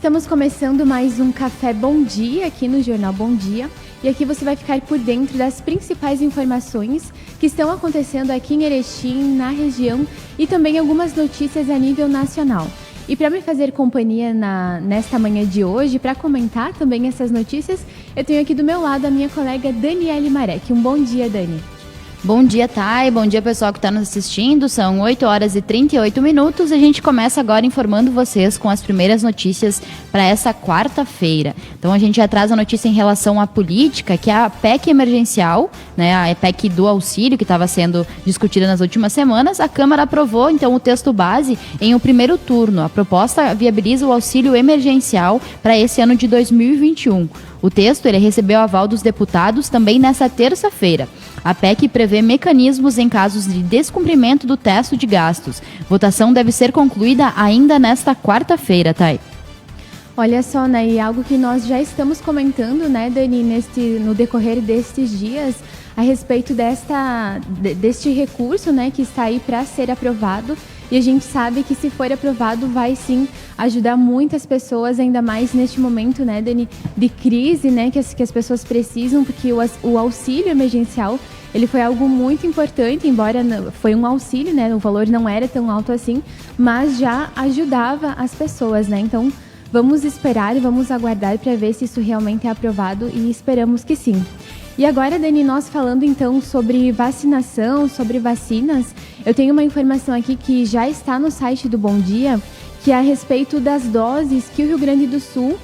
Estamos começando mais um Café Bom Dia aqui no Jornal Bom Dia. E aqui você vai ficar por dentro das principais informações que estão acontecendo aqui em Erechim, na região, e também algumas notícias a nível nacional. E para me fazer companhia nesta manhã de hoje, para comentar também essas notícias, eu tenho aqui do meu lado a minha colega Daniele Marek. Um bom dia, Dani. Bom dia, Thay. Bom dia, pessoal que está nos assistindo. São 8 horas e 38 minutos e a gente começa agora informando vocês com as primeiras notícias para essa quarta-feira. Então, a gente já traz a notícia em relação à política, que é a PEC emergencial, né, a PEC do auxílio, que estava sendo discutida nas últimas semanas. A Câmara aprovou, então, o texto base em o primeiro turno. A proposta viabiliza o auxílio emergencial para esse ano de 2021. O texto ele recebeu aval dos deputados também nesta terça-feira. A PEC prevê mecanismos em casos de descumprimento do teto de gastos. Votação deve ser concluída ainda nesta quarta-feira, Thay. Olha só, né, e algo que nós já estamos comentando, né, Dani, no decorrer destes dias, a respeito deste recurso, né, que está aí para ser aprovado. E a gente sabe que se for aprovado vai sim ajudar muitas pessoas, ainda mais neste momento, né, Dani, de crise, né, que as pessoas precisam, porque o auxílio emergencial, ele foi algo muito importante, embora foi um auxílio, né, o valor não era tão alto assim, mas já ajudava as pessoas, né, então vamos esperar e vamos aguardar para ver se isso realmente é aprovado e esperamos que sim. E agora, Dani, nós falando então sobre vacinação, sobre vacinas, eu tenho uma informação aqui que já está no site do Bom Dia, que é a respeito das doses que o Rio Grande do Sul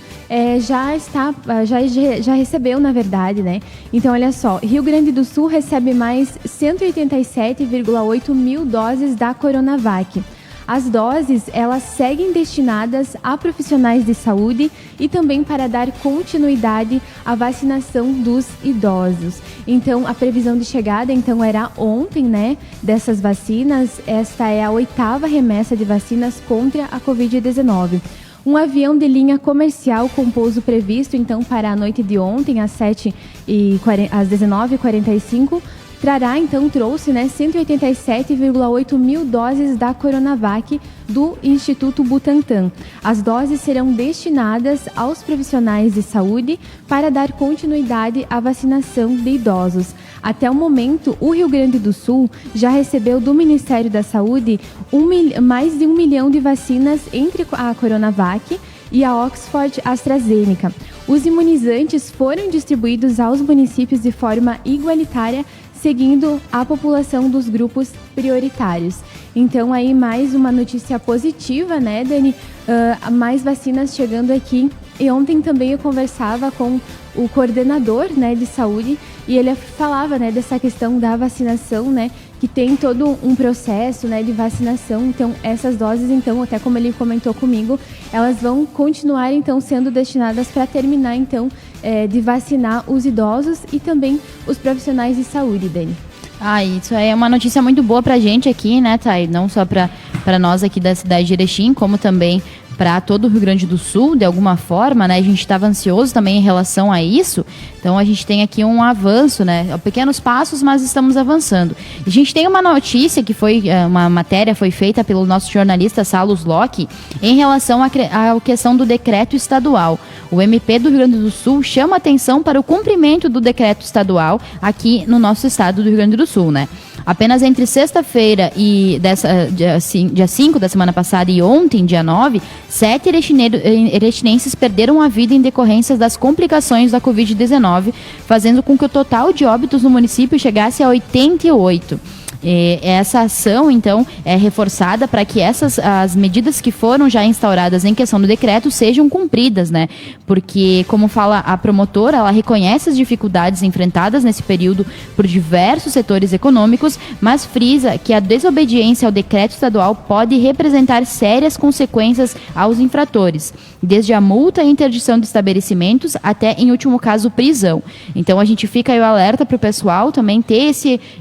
já recebeu, na verdade, né? Então, olha só, Rio Grande do Sul recebe mais 187,8 mil doses da Coronavac. As doses, elas seguem destinadas a profissionais de saúde e também para dar continuidade à vacinação dos idosos. Então, a previsão de chegada, então, era ontem, né, dessas vacinas. Esta é a 8ª remessa de vacinas contra a Covid-19. Um avião de linha comercial com pouso previsto, então, para a noite de ontem, às 19h45, trouxe, né, 187,8 mil doses da Coronavac do Instituto Butantan. As doses serão destinadas aos profissionais de saúde para dar continuidade à vacinação de idosos. Até o momento, o Rio Grande do Sul já recebeu do Ministério da Saúde mais de 1 milhão de vacinas entre a Coronavac e a Oxford AstraZeneca. Os imunizantes foram distribuídos aos municípios de forma igualitária, seguindo a população dos grupos prioritários. Então, aí mais uma notícia positiva, né, Dani? Mais vacinas chegando aqui. E ontem também eu conversava com o coordenador, né, de saúde, e ele falava, né, dessa questão da vacinação, né, que tem todo um processo, né, de vacinação. Então, essas doses, então, até como ele comentou comigo, elas vão continuar, então, sendo destinadas para terminar, então, de vacinar os idosos e também os profissionais de saúde, Dani. Isso é uma notícia muito boa pra gente aqui, né, Thay? Não só pra nós aqui da cidade de Erechim, como também para todo o Rio Grande do Sul, de alguma forma, né? A gente estava ansioso também em relação a isso. Então, a gente tem aqui um avanço, né? Pequenos passos, mas estamos avançando. A gente tem uma notícia que uma matéria foi feita pelo nosso jornalista Salus Locke em relação à questão do decreto estadual. O MP do Rio Grande do Sul chama atenção para o cumprimento do decreto estadual aqui no nosso estado do Rio Grande do Sul, né? Apenas entre sexta-feira e dia 5 da semana passada e ontem, dia 9, 7 erechinenses perderam a vida em decorrência das complicações da Covid-19, fazendo com que o total de óbitos no município chegasse a 88. Essa ação, então, é reforçada para que as medidas que foram já instauradas em questão do decreto sejam cumpridas, né? Porque, como fala a promotora, ela reconhece as dificuldades enfrentadas nesse período por diversos setores econômicos, mas frisa que a desobediência ao decreto estadual pode representar sérias consequências aos infratores, desde a multa e interdição de estabelecimentos até, em último caso, prisão. Então, a gente fica aí o alerta para o pessoal também ter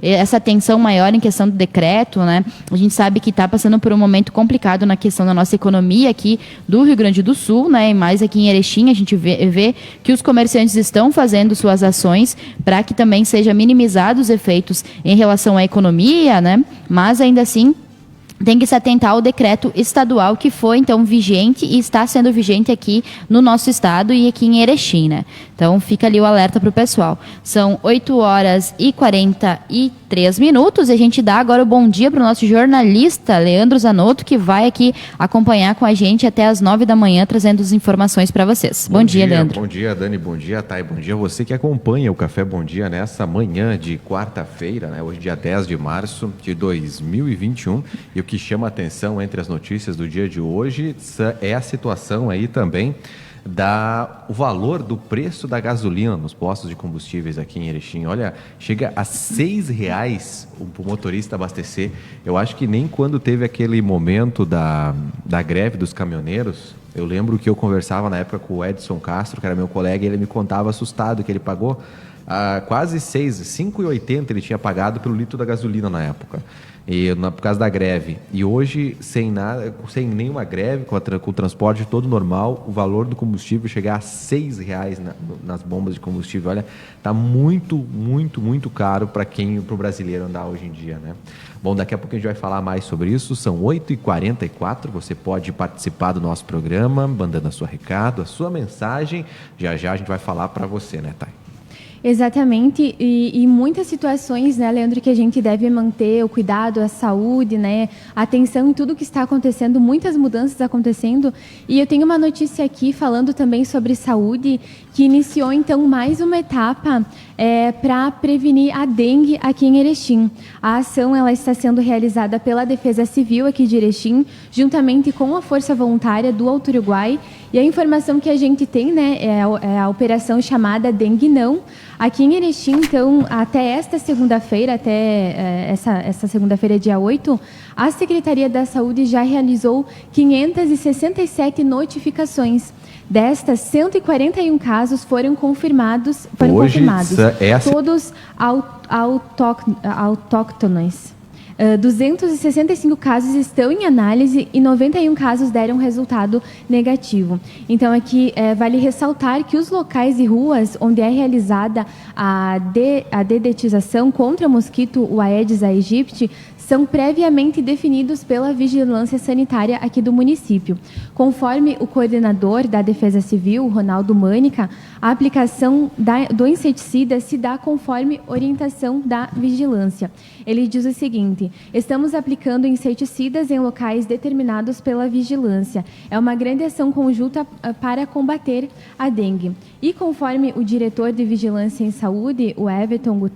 essa atenção maior em questão do decreto, né? A gente sabe que está passando por um momento complicado na questão da nossa economia aqui do Rio Grande do Sul, né? E mais aqui em Erechim, a gente vê que os comerciantes estão fazendo suas ações para que também seja minimizados os efeitos em relação à economia, né? Mas ainda assim tem que se atentar ao decreto estadual que foi, então, vigente e está sendo vigente aqui no nosso estado e aqui em Erechim, né? Então, fica ali o alerta para o pessoal. São 8h43 e a gente dá agora o bom dia para o nosso jornalista, Leandro Zanotto, que vai aqui acompanhar com a gente até as 9 da manhã, trazendo as informações para vocês. Bom dia, Leandro. Bom dia, Dani. Bom dia, Thay. Bom dia a você que acompanha o Café Bom Dia nessa manhã de quarta-feira, né? Hoje, dia 10 de março de 2021. E o que chama a atenção entre as notícias do dia de hoje é a situação aí também o valor do preço da gasolina nos postos de combustíveis aqui em Erechim. Olha, chega a R$6 o motorista abastecer. Eu acho que nem quando teve aquele momento da greve dos caminhoneiros, eu lembro que eu conversava na época com o Edson Castro, que era meu colega, e ele me contava assustado que ele pagou quase R$5,80 ele tinha pagado pelo litro da gasolina na época. Por causa da greve. E hoje, sem nenhuma greve, com o transporte todo normal, o valor do combustível chegar a R$6 nas bombas de combustível. Olha, está muito, muito, muito caro para o brasileiro andar hoje em dia, né? Bom, daqui a pouco a gente vai falar mais sobre isso. São 8h44, você pode participar do nosso programa, mandando a sua recado, a sua mensagem. Já já a gente vai falar para você, né, Thay? Exatamente, e muitas situações, né, Leandro, que a gente deve manter o cuidado, a saúde, né, a atenção em tudo que está acontecendo, muitas mudanças acontecendo. E eu tenho uma notícia aqui falando também sobre saúde, que iniciou então mais uma etapa para prevenir a dengue aqui em Erechim. A ação ela está sendo realizada pela Defesa Civil aqui de Erechim, juntamente com a Força Voluntária do Alto Uruguai. E a informação que a gente tem, né, é a operação chamada Dengue Não. Aqui em Erechim, então, até esta segunda-feira, essa segunda-feira, dia 8, a Secretaria da Saúde já realizou 567 notificações. Destas, 141 casos foram confirmados. Todos autóctones. 265 casos estão em análise e 91 casos deram resultado negativo. Então, aqui vale ressaltar que os locais e ruas onde é realizada a dedetização contra o mosquito o Aedes aegypti são previamente definidos pela Vigilância Sanitária aqui do município. Conforme o coordenador da Defesa Civil, Ronaldo Mânica, a aplicação do inseticida se dá conforme orientação da vigilância. Ele diz o seguinte: estamos aplicando inseticidas em locais determinados pela vigilância. É uma grande ação conjunta para combater a dengue. E conforme o diretor de Vigilância em Saúde, o Everton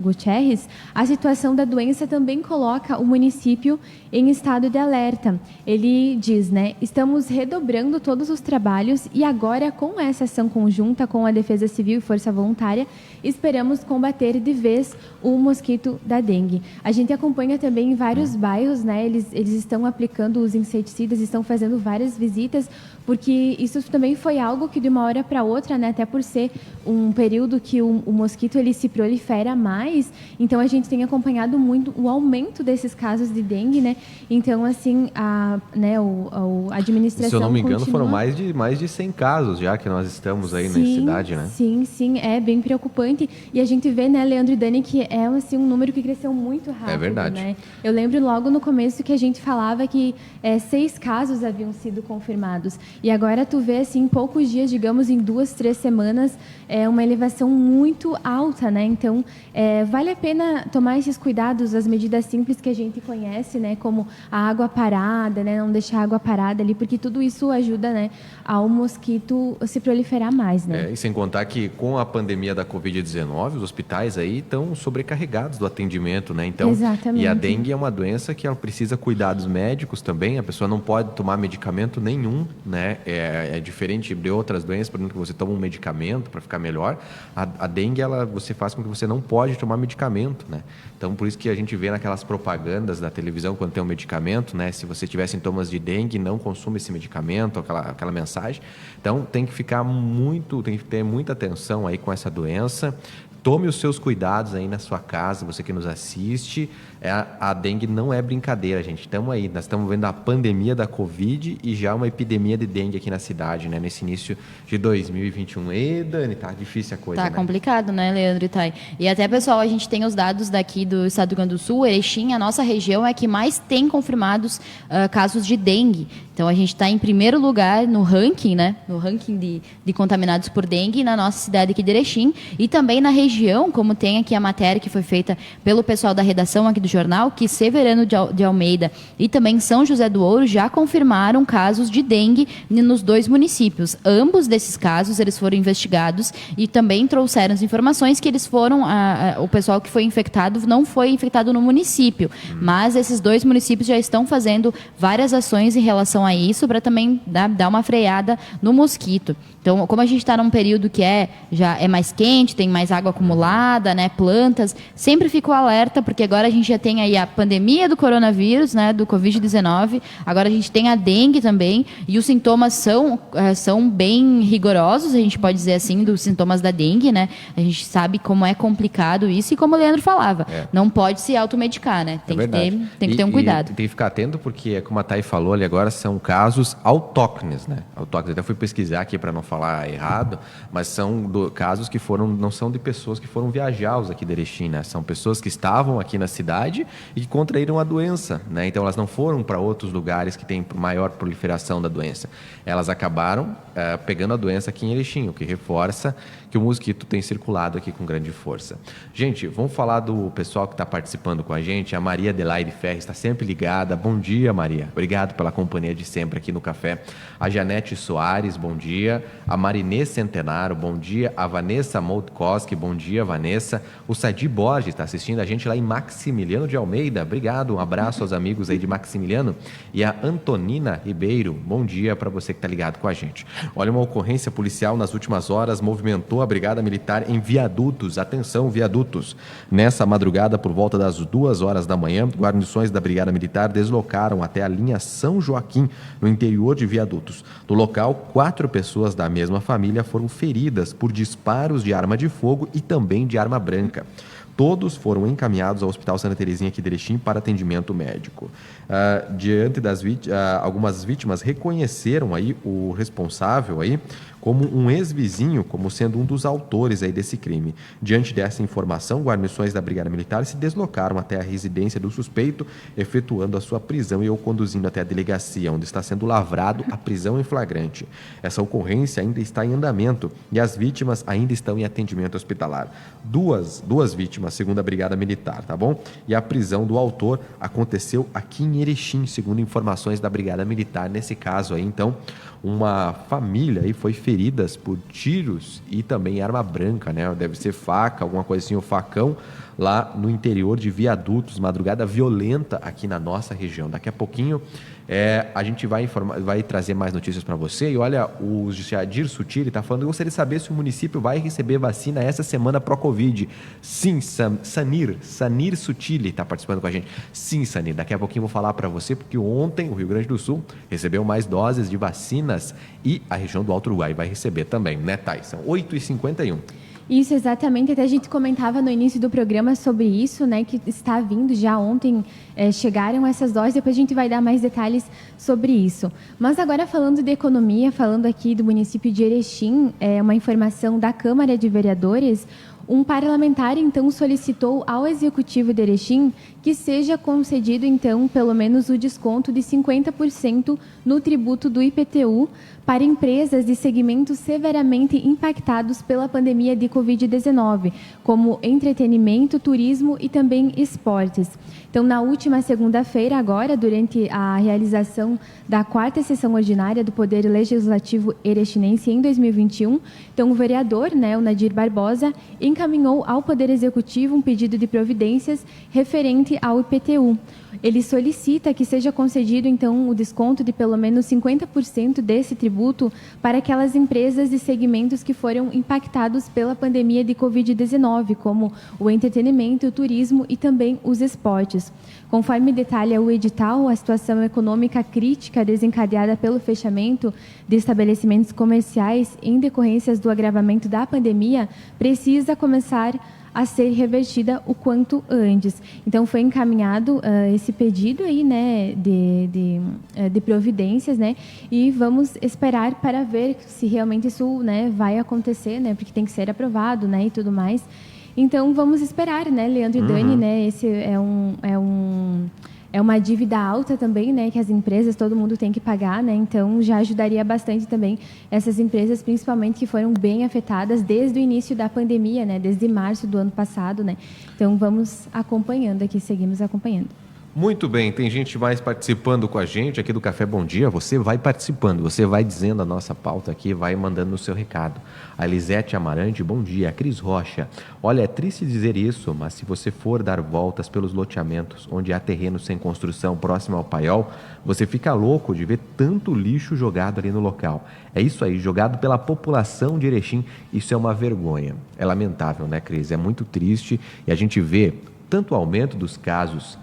Gutierrez, a situação da doença também coloca o município em estado de alerta. Ele diz, né, estamos redobrando todos os trabalhos e agora, com essa ação conjunta com a Defesa Civil e Força Voluntária, esperamos combater de vez o mosquito da dengue. A gente acompanha também em vários bairros, né, eles estão aplicando os inseticidas, estão fazendo várias visitas, porque isso também foi algo que de uma hora para outra, né, até por ser um período que o mosquito ele se prolifera mais, então a gente tem acompanhado muito o aumento desses casos de dengue, né? Então, assim, a administração, se eu não me engano, continua... foram mais de 100 casos já que nós estamos aí na cidade, né? Sim, é bem preocupante. E a gente vê, né, Leandro e Dani, que é assim, um número que cresceu muito rápido. É verdade. Né? Eu lembro logo no começo que a gente falava que 6 casos haviam sido confirmados. E agora tu vê, assim, em poucos dias, digamos, em 2, 3 semanas, uma elevação muito alta, né? Então, vale a pena tomar esses cuidados, as medidas simples que a gente conhece, né? Como a água parada, né? Não deixar a água parada ali, porque tudo isso ajuda, né, ao mosquito se proliferar mais, né? E sem contar que com a pandemia da Covid-19, os hospitais aí estão sobrecarregados do atendimento, né? Então, exatamente. E a dengue é uma doença que ela precisa cuidados médicos também, a pessoa não pode tomar medicamento nenhum, né? É diferente de outras doenças, por exemplo, que você toma um medicamento para ficar melhor. A dengue, você faz com que você não pode tomar medicamento, né? Então, por isso que a gente vê naquelas propagandas da televisão, quando tem um medicamento, né? Se você tiver sintomas de dengue, não consuma esse medicamento, aquela mensagem. Então, tem que ter muita atenção aí com essa doença. tome os seus cuidados aí na sua casa, você que nos assiste. A dengue não é brincadeira, gente. Estamos aí, nós estamos vendo a pandemia da Covid e já uma epidemia de dengue aqui na cidade, né? Nesse início de 2021. E, Dani, tá difícil a coisa, Tá né? complicado, né, Leandro e Thay? E até, pessoal, a gente tem os dados daqui do estado do Rio Grande do Sul. Erechim, a nossa região, é que mais tem confirmados casos de dengue. Então, a gente está em primeiro lugar no ranking, né? No ranking de contaminados por dengue na nossa cidade aqui de Erechim. E também na região, como tem aqui a matéria que foi feita pelo pessoal da redação aqui do jornal, que Severiano de Almeida e também São José do Ouro já confirmaram casos de dengue nos 2 municípios. Ambos desses casos, eles foram investigados e também trouxeram as informações que eles foram, o pessoal que foi infectado não foi infectado no município, mas esses 2 municípios já estão fazendo várias ações em relação a isso para também dar uma freada no mosquito. Então, como a gente está num período que já é mais quente, tem mais água acumulada, né, plantas, sempre fico alerta, porque agora a gente já tem aí a pandemia do coronavírus, né, do Covid-19, agora a gente tem a dengue também, e os sintomas são bem rigorosos, a gente pode dizer assim, dos sintomas da dengue, né? A gente sabe como é complicado isso, e como o Leandro falava, não pode se automedicar, né? Tem que ter um cuidado. Tem que ficar atento, porque, como a Thay falou ali agora, são casos autóctones, né? Autóctones, até fui pesquisar aqui para não falar errado, mas são casos que não são de pessoas que foram viajar aqui de Erechim, né? São pessoas que estavam aqui na cidade e que contraíram a doença, né? Então elas não foram para outros lugares que tem maior proliferação da doença. Elas acabaram pegando a doença aqui em Erechim, o que reforça que o mosquito tem circulado aqui com grande força. Gente, vamos falar do pessoal que está participando com a gente. A Maria Adelaide Ferri está sempre ligada. Bom dia, Maria. Obrigado pela companhia de sempre aqui no Café. A Janete Soares, bom dia. A Marinê Centenaro, bom dia. A Vanessa Moldkoski, bom dia, Vanessa. O Sadi Borges está assistindo a gente lá em Maximiliano de Almeida. Obrigado, um abraço aos amigos aí de Maximiliano. E a Antonina Ribeiro, bom dia para você que está ligado com a gente. Olha, uma ocorrência policial nas últimas horas movimentou a Brigada Militar em Viadutos. Atenção, Viadutos. Nessa madrugada, por volta das 2 horas da manhã, guarnições da Brigada Militar deslocaram até a linha São Joaquim, no interior de Viadutos. No local, 4 pessoas da mesma família foram feridas por disparos de arma de fogo e também de arma branca. Todos foram encaminhados ao Hospital Santa Terezinha aqui de Erechim para atendimento médico. Diante das algumas vítimas reconheceram aí o responsável aí como um ex-vizinho, como sendo um dos autores aí desse crime. Diante dessa informação, guarnições da Brigada Militar se deslocaram até a residência do suspeito, efetuando a sua prisão e o conduzindo até a delegacia, onde está sendo lavrado a prisão em flagrante. Essa ocorrência ainda está em andamento e as vítimas ainda estão em atendimento hospitalar. Duas vítimas, segundo a Brigada Militar, tá bom? E a prisão do autor aconteceu aqui em Erechim, segundo informações da Brigada Militar. Nesse caso aí, então, uma família aí foi feridas por tiros e também arma branca, né? Deve ser faca, alguma coisa assim, o facão, lá no interior de Viadutos. Madrugada violenta aqui na nossa região. Daqui a pouquinho a gente vai trazer mais notícias para você. E olha, o Jadir Sutili está falando: eu gostaria de saber se o município vai receber vacina essa semana pró-Covid. Sim, Sanir Sutili está participando com a gente. Sim, Sanir, daqui a pouquinho eu vou falar para você, porque ontem o Rio Grande do Sul recebeu mais doses de vacinas e a região do Alto Uruguai vai receber também, né, Thay? São 8h51. Isso, exatamente. Até a gente comentava no início do programa sobre isso, né, que está vindo já ontem, chegaram essas doses, depois a gente vai dar mais detalhes sobre isso. Mas agora, falando de economia, falando aqui do município de Erechim, uma informação da Câmara de Vereadores. Um parlamentar, então, solicitou ao Executivo de Erechim que seja concedido, então, pelo menos o desconto de 50% no tributo do IPTU para empresas de segmentos severamente impactados pela pandemia de Covid-19, como entretenimento, turismo e também esportes. Então, na última segunda-feira, agora, durante a realização da 4ª sessão ordinária do Poder Legislativo Erechinense em 2021, então o vereador, o Nadir Barbosa, encaminhou ao Poder Executivo um pedido de providências referente ao IPTU. Ele solicita que seja concedido, então, o desconto de pelo menos 50% desse tributo tributo para aquelas empresas e segmentos que foram impactados pela pandemia de Covid-19, como o entretenimento, o turismo e também os esportes. Conforme detalha o edital, a situação econômica crítica desencadeada pelo fechamento de estabelecimentos comerciais em decorrências do agravamento da pandemia precisa começar a ser revertida o quanto antes. Então, foi encaminhado esse pedido aí, né, de providências, né, e vamos esperar para ver se realmente isso, né, vai acontecer, né, porque tem que ser aprovado, né, e tudo mais. Então, vamos esperar, né, Leandro e Dani, né, esse é uma dívida alta também, né, que as empresas, todo mundo tem que pagar, né, então já ajudaria bastante também essas empresas, principalmente que foram bem afetadas desde o início da pandemia, né, desde março do ano passado, né, então vamos acompanhando aqui, seguimos acompanhando. Muito bem, tem gente mais participando com a gente aqui do Café Bom Dia. Você vai participando, você vai dizendo a nossa pauta aqui, vai mandando o seu recado. A Elisete Amarante, bom dia. A Cris Rocha, olha, é triste dizer isso, mas se você for dar voltas pelos loteamentos onde há terreno sem construção próximo ao Paiol, você fica louco de ver tanto lixo jogado ali no local. É isso aí, jogado pela população de Erechim. Isso é uma vergonha. É lamentável, né, Cris? É muito triste e a gente vê tanto aumento dos casos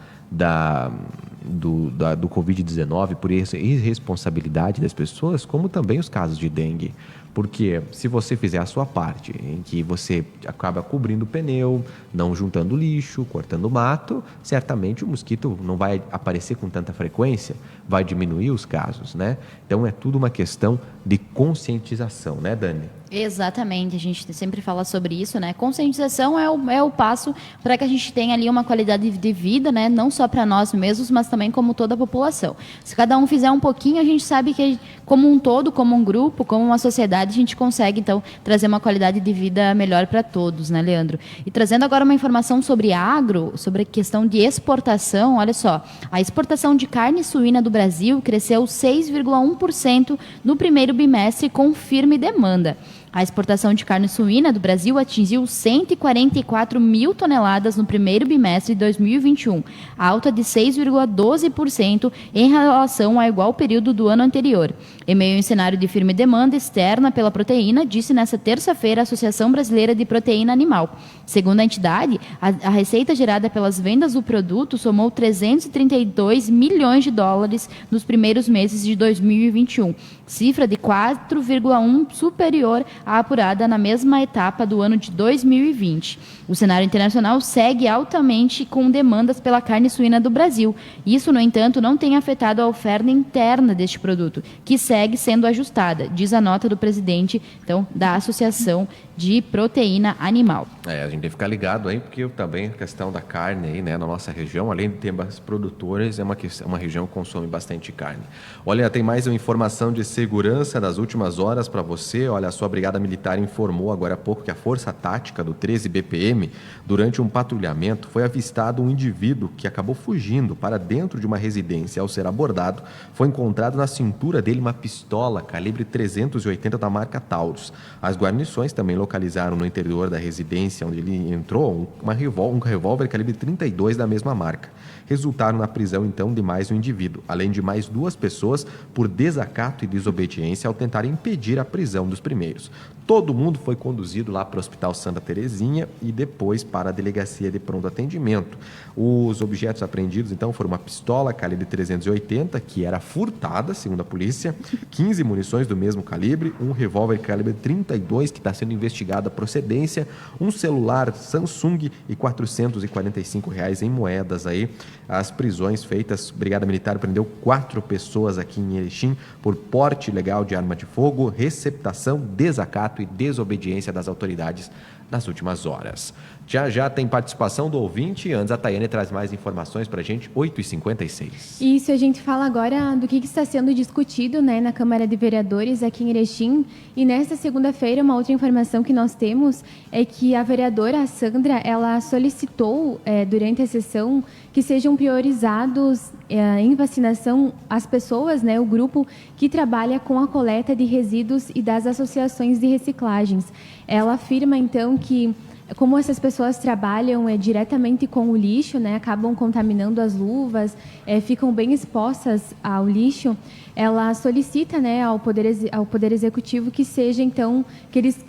do Covid-19 por irresponsabilidade das pessoas, como também os casos de dengue. Porque se você fizer a sua parte, em que você acaba cobrindo o pneu, não juntando lixo, cortando mato, certamente o mosquito não vai aparecer com tanta frequência, vai diminuir os casos, né? Então é tudo uma questão de conscientização, né, Dani? Exatamente, a gente sempre fala sobre isso, né? Conscientização é o passo para que a gente tenha ali uma qualidade de vida, né? Não só para nós mesmos, mas também como toda a população. Se cada um fizer um pouquinho, a gente sabe que como um todo, como um grupo, como uma sociedade, a gente consegue, então, trazer uma qualidade de vida melhor para todos, né, Leandro? E trazendo agora uma informação sobre agro, sobre a questão de exportação, olha só, a exportação de carne suína do Brasil cresceu 6,1% no primeiro bimestre com firme demanda. A exportação de carne suína do Brasil atingiu 144 mil toneladas no primeiro bimestre de 2021, alta de 6,12% em relação ao igual período do ano anterior. Em meio a um cenário de firme demanda externa pela proteína, disse nesta terça-feira a Associação Brasileira de Proteína Animal. Segundo a entidade, a receita gerada pelas vendas do produto somou 332 milhões de dólares nos primeiros meses de 2021, cifra de 4,1% superior à apurada na mesma etapa do ano de 2020. O cenário internacional segue altamente com demandas pela carne suína do Brasil. Isso, no entanto, não tem afetado a oferta interna deste produto, que segue sendo ajustada, diz a nota do presidente, então, da Associação de Proteína Animal. A gente tem que ficar ligado aí, porque também a questão da carne aí, né, na nossa região, além de ter mais produtores, é uma região que consome bastante carne. Olha, tem mais uma informação de segurança das últimas horas para você. Olha, a sua Brigada Militar informou agora há pouco que a Força Tática do 13 BPM, durante um patrulhamento, foi avistado um indivíduo que acabou fugindo para dentro de uma residência. Ao ser abordado, foi encontrado na cintura dele uma pistola calibre 380 da marca Taurus. As guarnições também localizaram no interior da residência onde ele entrou um revólver calibre 32 da mesma marca. Resultaram na prisão, então, de mais um indivíduo, além de mais 2 pessoas por desacato e desobediência ao tentar impedir a prisão dos primeiros. Todo mundo foi conduzido lá para o Hospital Santa Terezinha e depois para a Delegacia de Pronto Atendimento. Os objetos apreendidos, então, foram uma pistola calibre 380, que era furtada, segundo a polícia, 15 munições do mesmo calibre, um revólver calibre 32, que está sendo investigado a procedência, um celular Samsung e R$ 445 em moedas aí. As prisões feitas, Brigada Militar prendeu 4 pessoas aqui em Erechim por porte ilegal de arma de fogo, receptação, desacato e desobediência das autoridades nas últimas horas. Já tem participação do ouvinte. Antes a Tayane traz mais informações para a gente, 8h56. Isso, a gente fala agora do que está sendo discutido, né, na Câmara de Vereadores aqui em Erechim. E nesta segunda-feira, uma outra informação que nós temos é que a vereadora Sandra, ela solicitou durante a sessão que sejam priorizados em vacinação as pessoas, né, o grupo que trabalha com a coleta de resíduos e das associações de reciclagens. Ela afirma, então, que como essas pessoas trabalham diretamente com o lixo, né, acabam contaminando as luvas, ficam bem expostas ao lixo, ela solicita, né, ao Poder Executivo que seja, então,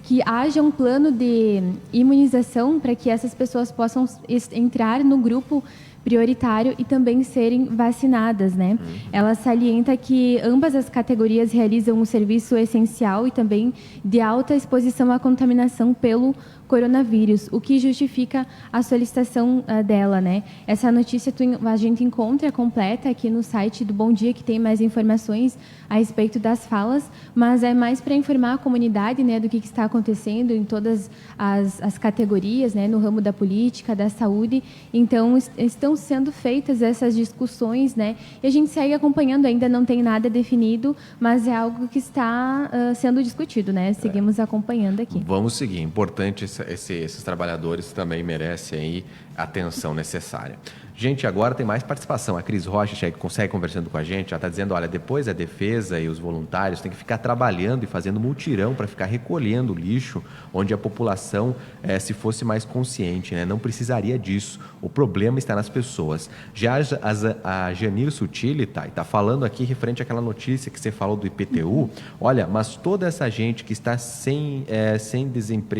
que haja um plano de imunização para que essas pessoas possam entrar no grupo prioritário e também serem vacinadas, né? Ela salienta que ambas as categorias realizam um serviço essencial e também de alta exposição à contaminação pelo coronavírus, o que justifica a solicitação dela, né? Essa notícia a gente encontra completa aqui no site do Bom Dia, que tem mais informações a respeito das falas, mas é mais para informar a comunidade, né, do que está acontecendo em todas as categorias, né, no ramo da política, da saúde. Então, estão sendo feitas essas discussões, né, e a gente segue acompanhando, ainda não tem nada definido, mas é algo que está sendo discutido, né? Seguimos acompanhando aqui. Vamos seguir, importante esses trabalhadores também merecem aí a atenção necessária. Gente, agora tem mais participação. A Cris Rocha que consegue conversando com a gente, ela está dizendo, olha, depois a defesa e os voluntários têm que ficar trabalhando e fazendo mutirão para ficar recolhendo lixo, onde a população, se fosse mais consciente, né, não precisaria disso. O problema está nas pessoas. Já a Janir Sutili está falando aqui referente àquela notícia que você falou do IPTU. Olha, mas toda essa gente que está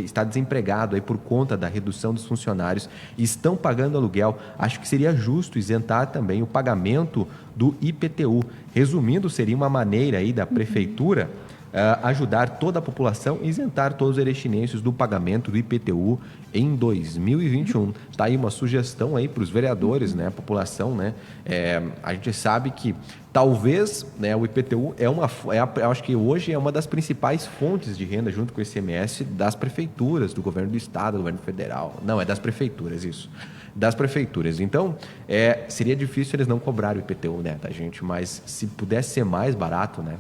está desempregado aí por conta da redução dos funcionários e estão pagando aluguel, acho que seria justo isentar também o pagamento do IPTU. Resumindo, seria uma maneira aí da prefeitura ajudar toda a população e isentar todos os erechinenses do pagamento do IPTU em 2021. Está aí uma sugestão aí para os vereadores, né, a população, né? A gente sabe que talvez, né, o IPTU eu acho que hoje é uma das principais fontes de renda, junto com o ICMS, das prefeituras, do governo do estado, do governo federal. Não, é das prefeituras, isso. Das prefeituras. Então, seria difícil eles não cobrarem o IPTU, né, da gente, mas se pudesse ser mais barato, né?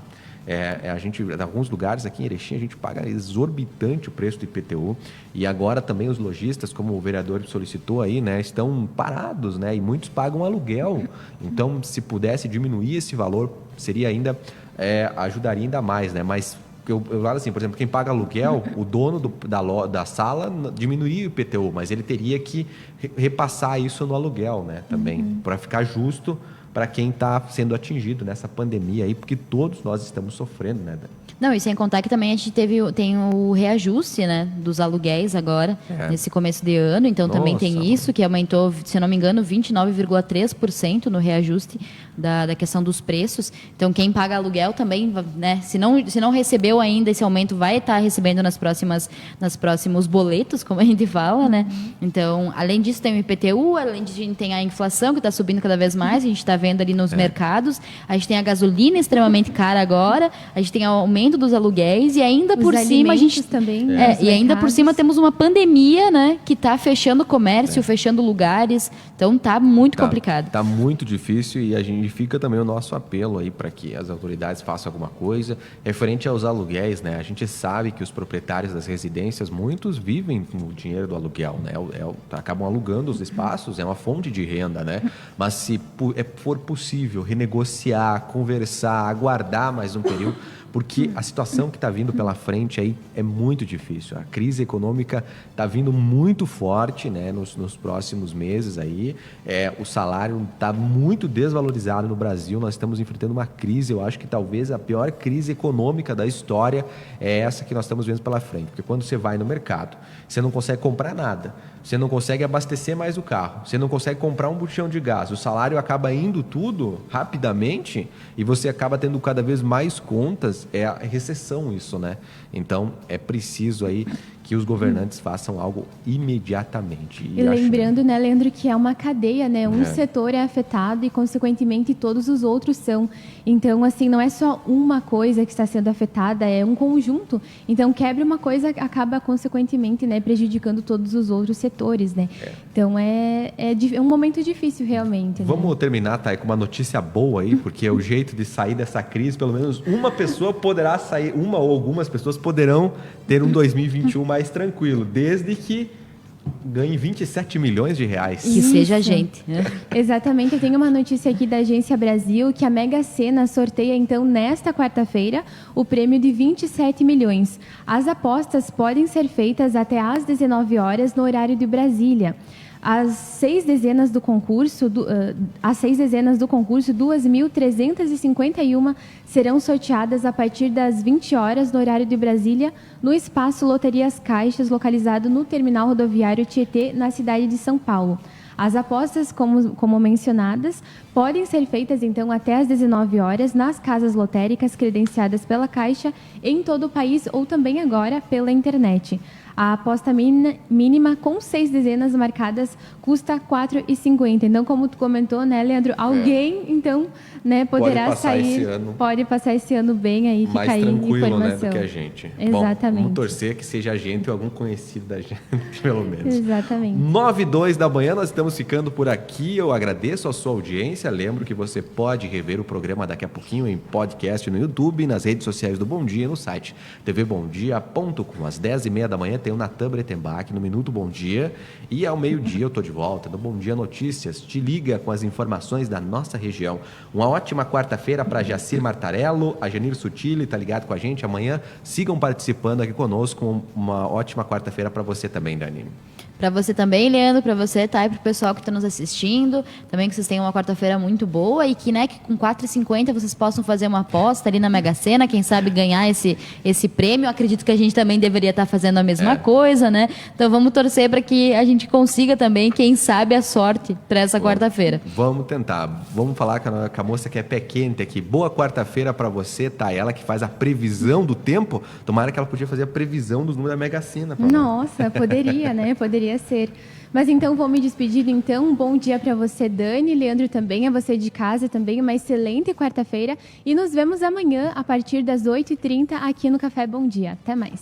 A gente, em alguns lugares aqui em Erechim, a gente paga exorbitante o preço do IPTU, e agora também os lojistas, como o vereador solicitou aí, né, estão parados, né, e muitos pagam aluguel. Então, se pudesse diminuir esse valor, seria ainda, ajudaria ainda mais, né, mas eu falo assim, por exemplo, quem paga aluguel, o dono da sala diminuiria o IPTU, mas ele teria que repassar isso no aluguel, né, também, para ficar justo para quem está sendo atingido nessa pandemia aí, porque todos nós estamos sofrendo, né, Dani? Não, e sem contar que também a gente tem o reajuste, né, dos aluguéis agora, nesse começo de ano, então também tem isso, que aumentou, se não me engano, 29,3% no reajuste da questão dos preços. Então, quem paga aluguel também, né, se não recebeu ainda esse aumento, vai estar recebendo nos próximos boletos, como a gente fala, né? Então, além disso, tem o IPTU, além disso, a gente tem a inflação, que está subindo cada vez mais, a gente está vendo ali nos mercados, a gente tem a gasolina extremamente cara agora, a gente tem o aumento dos aluguéis e ainda por cima a gente também, e ainda por cima temos uma pandemia, né, que está fechando o comércio, fechando lugares, então tá muito complicado. Tá muito difícil, e a gente fica também o nosso apelo aí para que as autoridades façam alguma coisa referente aos aluguéis, né? A gente sabe que os proprietários das residências, muitos vivem com o dinheiro do aluguel, né? Acabam alugando os espaços, é uma fonte de renda, né? Mas se for possível renegociar, conversar, aguardar mais um período, porque a situação que está vindo pela frente aí é muito difícil. A crise econômica está vindo muito forte, né, nos próximos meses aí. O salário está muito desvalorizado no Brasil. Nós estamos enfrentando uma crise, eu acho que talvez a pior crise econômica da história é essa que nós estamos vendo pela frente. Porque quando você vai no mercado, você não consegue comprar nada, você não consegue abastecer mais o carro, você não consegue comprar um botijão de gás, o salário acaba indo tudo rapidamente e você acaba tendo cada vez mais contas. É a recessão isso, né? Então, é preciso aí que os governantes façam algo imediatamente. E lembrando, né, Leandro, que é uma cadeia, né? Um setor é afetado e, consequentemente, todos os outros são. Então, assim, não é só uma coisa que está sendo afetada, é um conjunto. Então, quebra uma coisa, acaba, consequentemente, né, prejudicando todos os outros setores, né? Então, é um momento difícil, realmente. Vamos terminar, Thay, com uma notícia boa aí, porque é o jeito de sair dessa crise. Pelo menos uma pessoa poderá sair, uma ou algumas pessoas poderão ter um 2021 mais tranquilo, desde que ganhe 27 milhões de reais. Que seja a gente. Né? Exatamente, eu tenho uma notícia aqui da Agência Brasil que a Mega Sena sorteia então nesta quarta-feira o prêmio de 27 milhões. As apostas podem ser feitas até às 19 horas no horário de Brasília. As seis dezenas do concurso, 2.351, serão sorteadas a partir das 20 horas no horário de Brasília, no espaço Loterias Caixas, localizado no terminal rodoviário Tietê, na cidade de São Paulo. As apostas, como mencionadas, podem ser feitas, então, até às 19 horas nas casas lotéricas credenciadas pela Caixa em todo o país ou também agora pela internet. A aposta mínima com 6 dezenas marcadas custa R$ 4,50. Então, como tu comentou, né, Leandro? Alguém, então, né, poderá sair... Pode passar esse ano bem aí, fica aí tranquilo, informação. Né, do que a gente. Exatamente. Bom, vamos torcer que seja a gente ou algum conhecido da gente, pelo menos. Exatamente. 9h02 da manhã, nós estamos ficando por aqui. Eu agradeço a sua audiência. Lembro que você pode rever o programa daqui a pouquinho em podcast no YouTube, nas redes sociais do Bom Dia, no site tvbomdia.com. Às 10h30 da manhã tem o Natan Bretenbach no Minuto Bom Dia. E ao meio-dia eu estou de volta no Bom Dia Notícias. Te liga com as informações da nossa região. Uma ótima quarta-feira para Jacir Martarello, a Janir Sutili, está ligado com a gente. Amanhã sigam participando aqui conosco. Uma ótima quarta-feira para você também, Dani. Para você também, Leandro, para você, tá? E para o pessoal que está nos assistindo, também que vocês tenham uma quarta-feira muito boa e que, né, que com R$ 4,50 vocês possam fazer uma aposta ali na Mega Sena, quem sabe ganhar esse prêmio. Acredito que a gente também deveria estar fazendo a mesma coisa, né? Então vamos torcer para que a gente consiga também, quem sabe, a sorte para essa quarta-feira. Vamos tentar. Vamos falar com a moça que é pé quente aqui. Boa quarta-feira para você, tá? Ela que faz a previsão do tempo. Tomara que ela podia fazer a previsão dos números da Mega Sena. Nossa, poderia, né? Poderia ser. Mas então vou me despedir então. Um bom dia para você, Dani, Leandro também, a você de casa também, uma excelente quarta-feira e nos vemos amanhã a partir das 8h30 aqui no Café Bom Dia. Até mais.